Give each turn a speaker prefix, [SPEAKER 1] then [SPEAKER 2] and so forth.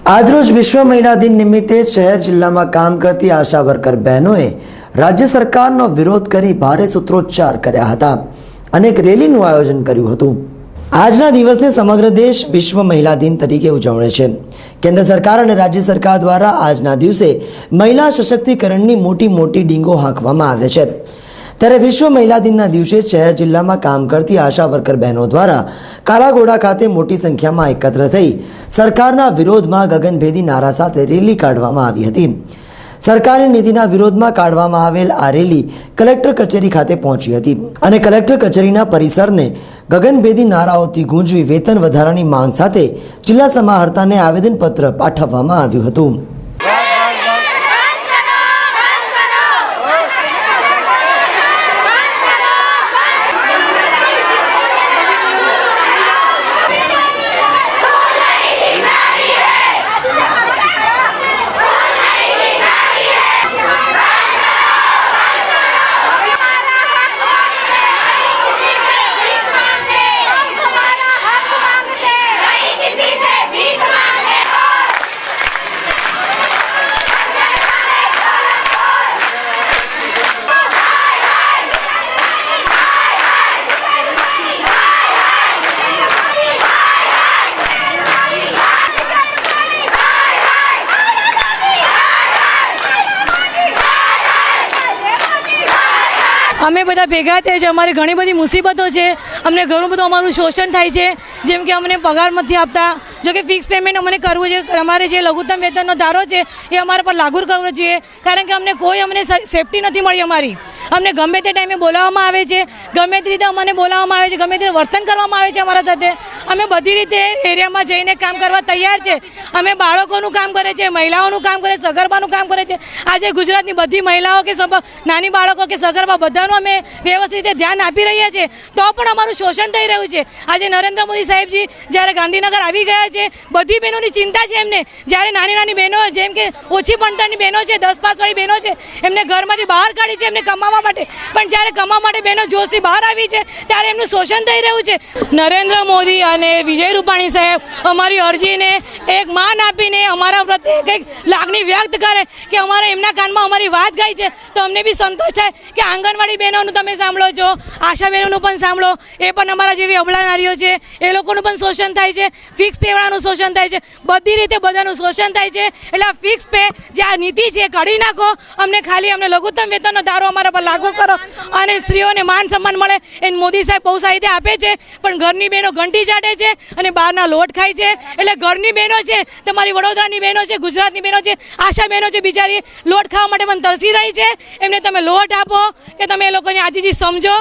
[SPEAKER 1] આજરોજ વિશ્વ મહિલા દિન નિમિત્તે શહેર જિલ્લામાં કામ કરતી આશા વર્કર બહેનોએ રાજ્ય સરકારનો વિરોધ કરી ભારે સૂત્રોચ્ચાર કર્યા હતા અને એક રેલીનું આયોજન કર્યું હતું। આજના દિવસને સમગ્ર દેશ વિશ્વ મહિલા દિન તરીકે ઉજવણે છે। કેન્દ્ર સરકાર અને રાજ્ય સરકાર દ્વારા આજના દિવસે મહિલા સશક્તિકરણની મોટી મોટી ડીંગો હાંકવામાં આવે છે। ત્યારે વિશ્વ મહિલા દિનના દિવસે શહેર જિલ્લામાં કામ કરતી આશા વર્કર બહેનો દ્વારા કાલાઘોડા ખાતે મોટી સંખ્યામાં એકત્ર થઈ સરકારના વિરોધમાં ગગનભેદી નારા સાથે રેલી કાઢવામાં આવી હતી। સરકારી નીતિના વિરોધમાં કાઢવામાં આવેલ આ રેલી કલેક્ટર કચેરી ખાતે પહોંચી હતી અને કલેક્ટર કચેરીના પરિસરને ગગનભેદી નારાઓથી ગુંજવી વેતન વધારાની માંગ સાથે જિલ્લા સમાહર્તાને આવેદનપત્ર પાઠવવામાં આવ્યું હતું।
[SPEAKER 2] અમે બધા ભેગા થયા છે। અમારી ઘણી બધી મુસીબતો છે, અમને ઘણું બધું અમારું શોષણ થાય છે। જેમ કે અમને પગાર નથી આપતા, જો કે ફિક્સ પેમેન્ટ અમને કરવું છે। અમારે જે લઘુત્તમ વેતનનો ધારો છે એ અમારા પર લાગુ કરવો જોઈએ, કારણ કે અમને સેફટી નથી મળી। અમને ગમે તે ટાઈમે બોલાવવામાં આવે છે, ગમે તે રીતે અમને બોલાવવામાં આવે છે, ગમે તે વર્તન કરવામાં આવે છે અમારા સાથે। અમે બધી રીતે એરિયામાં જઈને કામ કરવા તૈયાર છે। અમે બાળકોનું કામ કરે છે, મહિલાઓનું કામ કરે, સગર્ભાનું કામ કરે છે। આજે ગુજરાતની બધી મહિલાઓ કે નાની બાળકો કે સગર્ભા બધાનું અમે વ્યવસ્થિત રીતે ધ્યાન આપી રહ્યા છીએ, તો પણ અમારું શોષણ થઈ રહ્યું છે। આજે નરેન્દ્ર મોદી સાહેબજી જ્યારે ગાંધીનગર આવી ગયા છે, બધી બહેનોની ચિંતા છે એમને। જ્યારે નાની નાની બહેનો જેમ કે ઓછી ભણતરની બહેનો છે, 10 પાસવાળી બહેનો છે, એમને ઘરમાંથી બહાર કાઢી છે એમને કમાવા માટે, પણ જ્યારે કમાવા માટે બહેનો જોશથી બહાર આવી છે ત્યારે એમનું શોષણ થઈ રહ્યું છે। નરેન્દ્ર મોદી અને વિજય રૂપાણી સાહેબ અમારી અરજીને એક માન આપીને અમારા પ્રત્યે કંઈક લાગણી વ્યક્ત કરે કે અમારે એમના કાનમાં અમારી વાત ગઈ છે, તો અમને બી સંતોષ થાય કે આંગણવાડી બહેનોનું તમે સાંભળો છો, આશા બહેનોનું પણ સાંભળો, એ પણ અમારા જેવી અબળા નારીઓ છે, એ લોકોનું પણ શોષણ થાય છે। ફિક્સ પેવાળાનું શોષણ થાય છે, બધી રીતે બધાનું શોષણ થાય છે। એટલે આ ફિક્સ પે જે આ નીતિ છે કાઢી નાખો, અમને લઘુત્તમ વેતનનો ધારો અમારા પર લાગુ કરો અને સ્ત્રીઓને માન સન્માન મળે। એ મોદી સાહેબ બહુ સારી રીતે આપે છે, પણ ઘરની બહેનો ઘંટી ચાટે છે અને બહારના લોટ ખાય છે। એટલે ઘરની બહેનો છે, તમારી વડોદરાની બહેનો છે, ગુજરાતની બહેનો છે, આશા બહેનો છે, બિચારી લોટ ખાવા માટે પણ તરસી રહી છે, એમને તમે લોટ આપો કે તમે એ લોકોની આજીજી સમજો।